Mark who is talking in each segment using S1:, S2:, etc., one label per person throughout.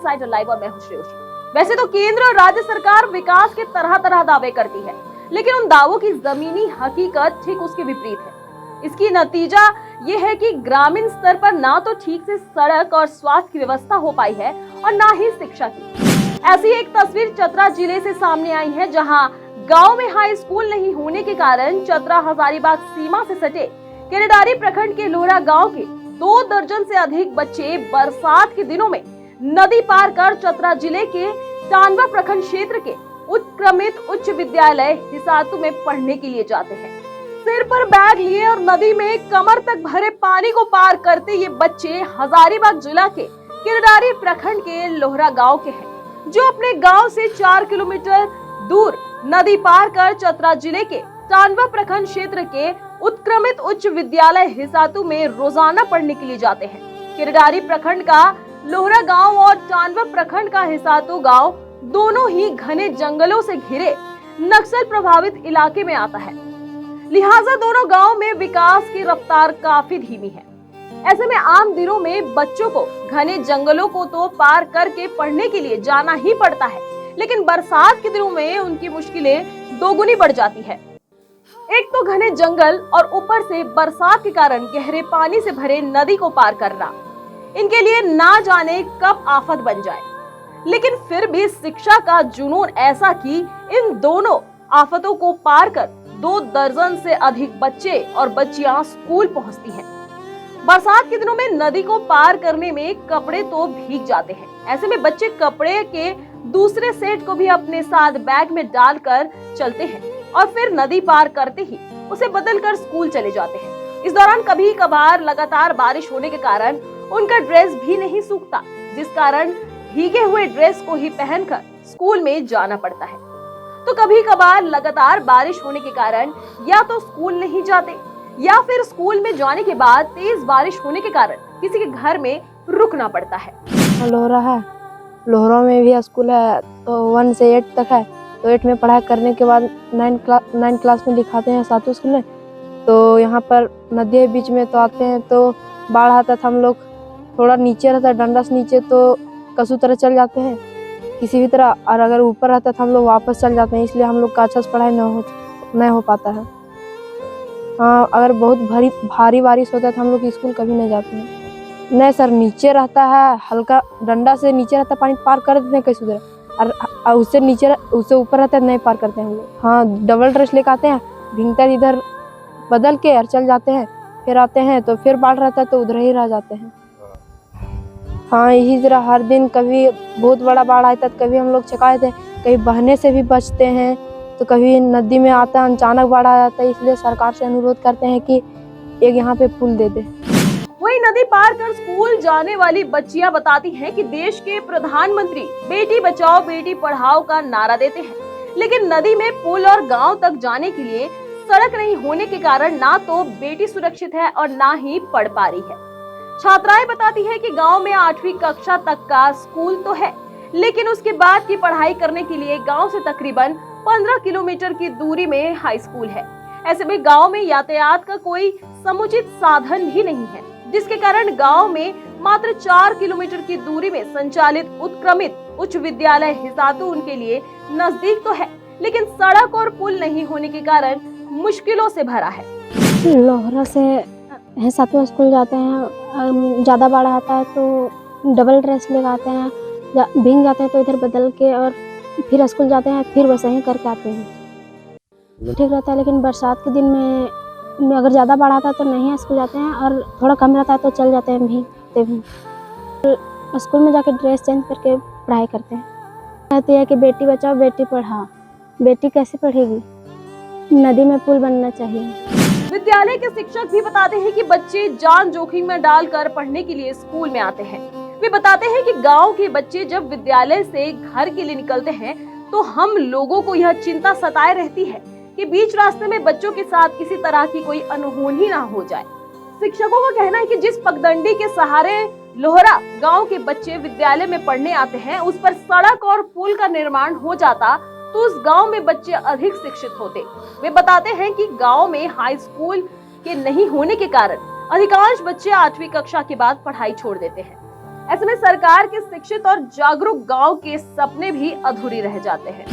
S1: Insider live और मैं हूं श्रेयोशी। वैसे तो केंद्र और राज्य सरकार विकास के तरह तरह दावे करती है, लेकिन उन दावों की जमीनी हकीकत ठीक उसके विपरीत है। इसकी नतीजा ये है कि ग्रामीण स्तर पर ना तो ठीक से सड़क और स्वास्थ्य की व्यवस्था हो पाई है और ना ही शिक्षा की। ऐसी एक तस्वीर चतरा जिले से सामने आई है, जहां गांव में हाई स्कूल नहीं होने के कारण चतरा हजारीबाग सीमा से सटे केरेडारी प्रखंड के लोहरा गांव के 2 दर्जन से अधिक बच्चे बरसात के दिनों में नदी पार कर चतरा जिले के टांडवा प्रखंड क्षेत्र के उत्क्रमित उच्च विद्यालय हिसातू में पढ़ने के लिए जाते हैं। सिर पर बैग लिए और नदी में कमर तक भरे पानी को पार करते ये बच्चे हजारीबाग जिला के केरेडारी प्रखंड के लोहरा गांव के हैं, जो अपने गांव से 4 किलोमीटर दूर नदी पार कर चतरा जिले के टांडवा प्रखंड क्षेत्र के उत्क्रमित उच्च विद्यालय हिसातू में रोजाना पढ़ने के लिए जाते हैं। केरेडारी प्रखंड का लोहरा गांव और टांडवा प्रखंड का हिसातू गांव दोनों ही घने जंगलों से घिरे नक्सल प्रभावित इलाके में आता है, लिहाजा दोनों गांव में विकास की रफ्तार काफी धीमी है। ऐसे में आम दिनों में बच्चों को घने जंगलों को तो पार करके पढ़ने के लिए जाना ही पड़ता है, लेकिन बरसात के दिनों में उनकी मुश्किलें दोगुनी बढ़ जाती है। एक तो घने जंगल और ऊपर से बरसात के कारण गहरे पानी से भरे नदी को पार करना इनके लिए ना जाने कब आफत बन जाए। लेकिन फिर भी शिक्षा का जुनून ऐसा कि इन दोनों आफतों को पार कर 2 दर्जन से अधिक बच्चे और बच्चियां स्कूल पहुंचती हैं। बरसात के दिनों में नदी को पार करने में कपड़े तो भीग जाते हैं। ऐसे में बच्चे कपड़े के दूसरे सेट को भी अपने साथ बैग में डालकर चलते हैं और फिर नदी पार करते ही उसे बदलकर स्कूल चले जाते हैं। इस दौरान कभी कभार लगातार बारिश होने के कारण उनका ड्रेस भी नहीं सूखता, जिस कारण भीगे हुए ड्रेस को ही पहनकर स्कूल में जाना पड़ता है। तो कभी कभार लगातार बारिश होने के कारण या तो स्कूल नहीं जाते या फिर स्कूल में जाने के बाद तेज बारिश होने के कारण किसी के घर में रुकना पड़ता है।
S2: लोहरा है, लोहरा में भी स्कूल है, तो 1 से 8 तक है। तो 8 में पढ़ाई करने के बाद 9 क्लास में दिखाते हैं सातों स्कूल में। तो यहाँ पर नदी है बीच में, तो आते हैं तो बाढ़ आता था। हम लोग थोड़ा नीचे रहता है, डंडा से नीचे, तो कसू तरह चल जाते हैं किसी भी तरह। और अगर ऊपर रहता है तो हम लोग वापस चल जाते हैं, इसलिए हम लोग का अच्छा से पढ़ाई नहीं हो पाता है। हाँ, अगर बहुत भारी बारिश होता है तो हम लोग स्कूल कभी नहीं जाते हैं। नहीं सर, नीचे रहता है, हल्का डंडा से नीचे रहता है, पानी पार कर देते हैं कैसे उधर। और उससे ऊपर रहता है, नहीं पार करते हैं हम लोग। हाँ, डबल ड्रेस लेकर आते हैं, भींगता इधर बदल के और चल जाते हैं। फिर आते हैं तो फिर बाढ़ रहता है तो उधर ही रह जाते हैं। हाँ, यही जरा हर दिन कभी बहुत बड़ा बाढ़ आता है, कभी हम लोग छकाए थे, कभी बहने से भी बचते हैं, तो कभी नदी में आता है, अचानक बाढ़ आ जाता है। इसलिए सरकार से अनुरोध करते हैं कि एक यहाँ पे पुल दे दे।
S1: वही नदी पार कर स्कूल जाने वाली बच्चियां बताती हैं कि देश के प्रधानमंत्री बेटी बचाओ बेटी पढ़ाओ का नारा देते हैं, लेकिन नदी में पुल और गांव तक जाने के लिए सड़क नहीं होने के कारण ना तो बेटी सुरक्षित है और ना ही पढ़ पा रही है। छात्राएं बताती है कि गांव में 8वीं कक्षा तक का स्कूल तो है, लेकिन उसके बाद की पढ़ाई करने के लिए गांव से तकरीबन 15 किलोमीटर की दूरी में हाई स्कूल है। ऐसे में गांव में यातायात का कोई समुचित साधन भी नहीं है, जिसके कारण गांव में मात्र 4 किलोमीटर की दूरी में संचालित उत्क्रमित उच्च विद्यालय हिसातू उनके लिए नजदीक तो है, लेकिन सड़क और पुल नहीं होने के कारण मुश्किलों से भरा है।
S2: लोहरा से हिसातू स्कूल जाते हैं, ज़्यादा बाढ़ आता है तो डबल ड्रेस लेकर आते हैं, भीग जाते हैं तो इधर बदल के और फिर स्कूल जाते हैं, फिर वैसे ही करके आते हैं। ठीक रहता है, लेकिन बरसात के दिन में अगर ज़्यादा बाढ़ आता है तो नहीं स्कूल जाते हैं, और थोड़ा कम रहता है तो चल जाते हैं भीगते भी। स्कूल में जाके ड्रेस चेंज करके पढ़ाई करते हैं। कहती है कि बेटी बचाओ बेटी पढ़ाओ। बेटी कैसे पढ़ेगी? नदी में पुल बनना चाहिए।
S1: विद्यालय के शिक्षक भी बताते हैं कि बच्चे जान जोखिम में डालकर पढ़ने के लिए स्कूल में आते हैं। वे बताते हैं कि गांव के बच्चे जब विद्यालय से घर के लिए निकलते हैं तो हम लोगों को यह चिंता सताए रहती है कि बीच रास्ते में बच्चों के साथ किसी तरह की कोई अनहोनी ना हो जाए। शिक्षकों का कहना है कि जिस पगडंडी के सहारे लोहरा गांव के बच्चे विद्यालय में पढ़ने आते हैं, उस पर सड़क और पुल का निर्माण हो जाता तो उस गांव में बच्चे अधिक शिक्षित होते। वे बताते हैं कि गांव में हाई स्कूल के नहीं होने के कारण अधिकांश बच्चे 8वीं कक्षा के बाद पढ़ाई छोड़ देते हैं। ऐसे में सरकार के शिक्षित और जागरूक गांव के सपने भी अधूरे रह जाते हैं।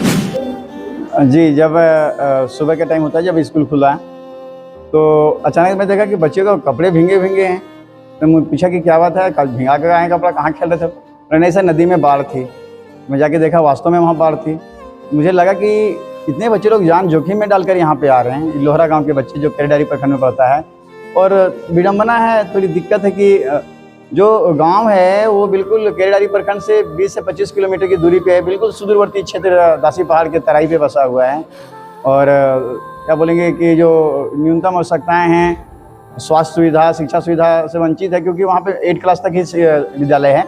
S3: जी, जब सुबह का टाइम होता है, जब स्कूल खुला तो अचानक मैं देखा कि बच्चे को कपड़े भींगे हैं। तो मुझे पूछा कि क्या बात है, कल भिंगा कर आए कपड़ा, कहाँ खेल रहे थे? नहीं सर, नदी में बाढ़ थी। मैं जाके देखा, वास्तव में वहाँ बाढ़ थी। मुझे लगा कि इतने बच्चे लोग जान जोखिम में डालकर यहाँ पे आ रहे हैं, लोहरा गांव के बच्चे जो केरेडारी प्रखंड में पड़ता है। और विडम्बना है, थोड़ी दिक्कत है कि जो गांव है वो बिल्कुल केरेडारी प्रखंड से 20 से 25 किलोमीटर की दूरी पे है, बिल्कुल सुदूरवर्ती क्षेत्र दासी पहाड़ के तराई पे बसा हुआ है। और क्या बोलेंगे कि जो न्यूनतम आवश्यकताएँ हैं, स्वास्थ्य सुविधा, शिक्षा सुविधा से वंचित है, क्योंकि वहाँ पे 8 क्लास तक ही विद्यालय है।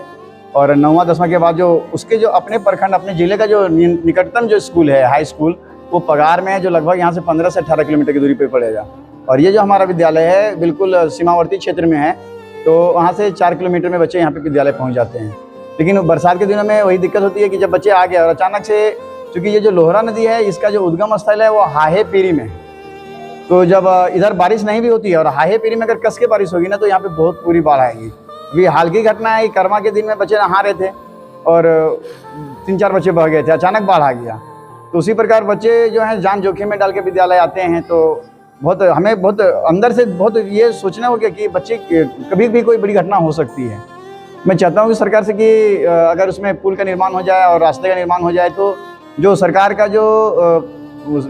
S3: और 9वां 10वां के बाद जो उसके जो अपने प्रखंड, अपने जिले का जो निकटतम जो स्कूल है, हाई स्कूल, वो पगार में है, जो लगभग यहाँ से 15 से 18 किलोमीटर की दूरी पे पड़ेगा। और ये जो हमारा विद्यालय है बिल्कुल सीमावर्ती क्षेत्र में है, तो वहाँ से 4 किलोमीटर में बच्चे यहाँ पे विद्यालय पहुँच जाते हैं। लेकिन बरसात के दिनों में वही दिक्कत होती है कि जब बच्चे आ गए और अचानक से, चूँकि ये जो लोहरा नदी है इसका जो उद्गम स्थल है वो हाहे पीरी में, तो जब इधर बारिश नहीं भी होती है और हाहे पीरी में अगर कस के बारिश होगी ना, तो यहाँ पे बहुत पूरी बाढ़ आएगी। अभी हाल की घटना है, कर्मा के दिन में बच्चे नहा रहे थे और 3-4 बच्चे बह गए थे, अचानक बाढ़ आ गया। तो उसी प्रकार बच्चे जो हैं जान जोखिम में डाल के विद्यालय आते हैं। तो हमें बहुत अंदर से बहुत ये सोचना होगा कि बच्चे कभी भी कोई बड़ी घटना हो सकती है। मैं चाहता हूँ कि सरकार से कि अगर उसमें पुल का निर्माण हो जाए और रास्ते का निर्माण हो जाए, तो जो सरकार का जो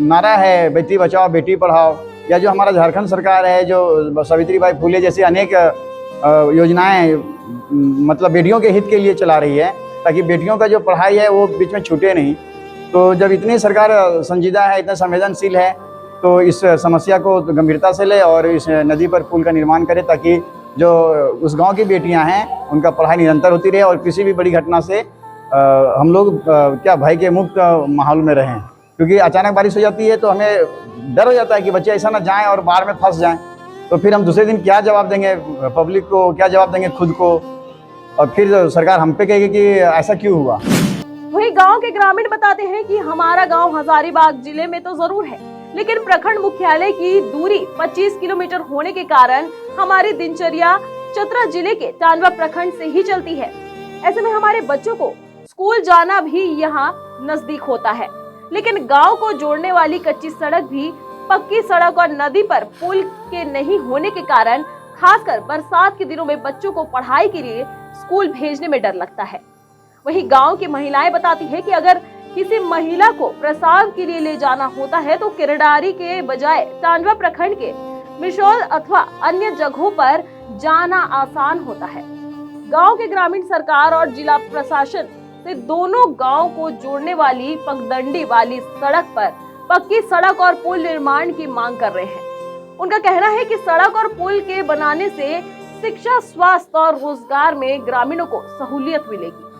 S3: नारा है बेटी बचाओ बेटी पढ़ाओ, या जो हमारा झारखंड सरकार है जो सावित्रीबाई फुले जैसी अनेक योजनाएं मतलब बेटियों के हित के लिए चला रही है, ताकि बेटियों का जो पढ़ाई है वो बीच में छूटे नहीं। तो जब इतनी सरकार संजीदा है, इतना संवेदनशील है, तो इस समस्या को गंभीरता से ले और इस नदी पर पुल का निर्माण करे, ताकि जो उस गांव की बेटियां हैं उनका पढ़ाई निरंतर होती रहे और किसी भी बड़ी घटना से हम लोग क्या भय के मुक्त माहौल में रहें। क्योंकि अचानक बारिश हो जाती है तो हमें डर हो जाता है कि बच्चे ऐसा ना जाएं और बाढ़ में फंस जाएं, तो फिर हम दूसरे दिन क्या जवाब देंगे पब्लिक को, क्या जवाब देंगे खुद को, और फिर सरकार हम पे कहेगी कि ऐसा क्यों हुआ।
S1: वही गांव के ग्रामीण बताते हैं कि हमारा गांव हजारीबाग जिले में तो जरूर है, लेकिन प्रखंड मुख्यालय की दूरी 25 किलोमीटर होने के कारण हमारी दिनचर्या चतरा जिले के टांडवा प्रखंड से ही चलती है। ऐसे में हमारे बच्चों को स्कूल जाना भी यहाँ नजदीक होता है, लेकिन गांव को जोड़ने वाली कच्ची सड़क भी पक्की सड़क और नदी पर पुल के नहीं होने के कारण खासकर बरसात के दिनों में बच्चों को पढ़ाई के लिए स्कूल भेजने में डर लगता है। वही गांव की महिलाएं बताती है कि अगर किसी महिला को प्रसव के लिए ले जाना होता है तो केरेडारी के बजाय टांडवा प्रखंड के मिशोल अथवा अन्य जगहों पर जाना आसान होता है। गांव के ग्रामीण सरकार और जिला प्रशासन से दोनों गांव को जोड़ने वाली पगडंडी वाली सड़क पर पक्की सड़क और पुल निर्माण की मांग कर रहे हैं। उनका कहना है कि सड़क और पुल के बनाने से शिक्षा, स्वास्थ्य और रोजगार में ग्रामीणों को सहूलियत मिलेगी।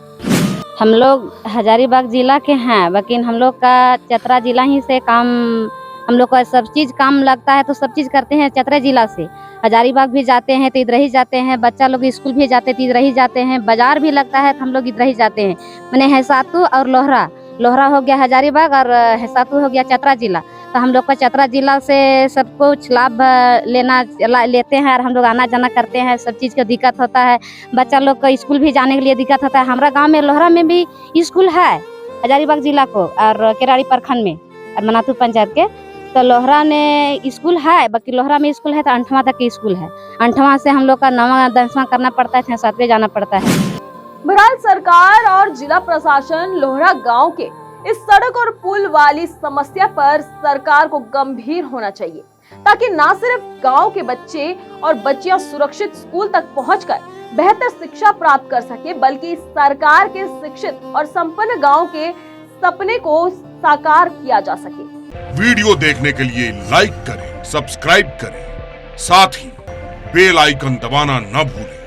S4: हम लोग हजारीबाग जिला के हैं, लेकिन हम लोग का चतरा जिला ही से काम, हम लोग का सब चीज़ काम लगता है, तो सब चीज़ करते हैं चतरा जिला से। हजारीबाग भी जाते हैं तो इधर ही जाते हैं, बच्चा लोग स्कूल भी जाते तो इधर ही जाते हैं, बाजार भी लगता है तो हम लोग इधर ही जाते हैं। मैंने हैसातू और लोहरा हो गया हजारीबाग और हैसातू हो गया चतरा जिला। तो हम लोग का चतरा जिला से सब कुछ लाभ लेते हैं और हम लोग आना जाना करते हैं। सब चीज़ का दिक्कत होता है, बच्चा लोग का स्कूल भी जाने के लिए दिक्कत होता है। हमारा गांव में लोहरा में भी स्कूल है, हजारीबाग जिला को और केराड़ी प्रखंड में और मनातू पंचायत के। तो लोहरा में स्कूल है, बाकी लोहरा में स्कूल है तो 8वां तक की स्कूल है। 8वां से हम लोग का 9वां 10वां करना पड़ता है, 7वें जाना पड़ता है।
S1: बहरहाल सरकार और जिला प्रशासन लोहरा गांव के इस सड़क और पुल वाली समस्या पर सरकार को गंभीर होना चाहिए, ताकि न सिर्फ गांव के बच्चे और बच्चियां सुरक्षित स्कूल तक पहुंचकर बेहतर शिक्षा प्राप्त कर सके, बल्कि सरकार के शिक्षित और संपन्न गांव के सपने को साकार किया जा सके।
S5: वीडियो देखने के लिए लाइक करें, सब्सक्राइब करें, साथ ही बेल आइकन दबाना न भूलें।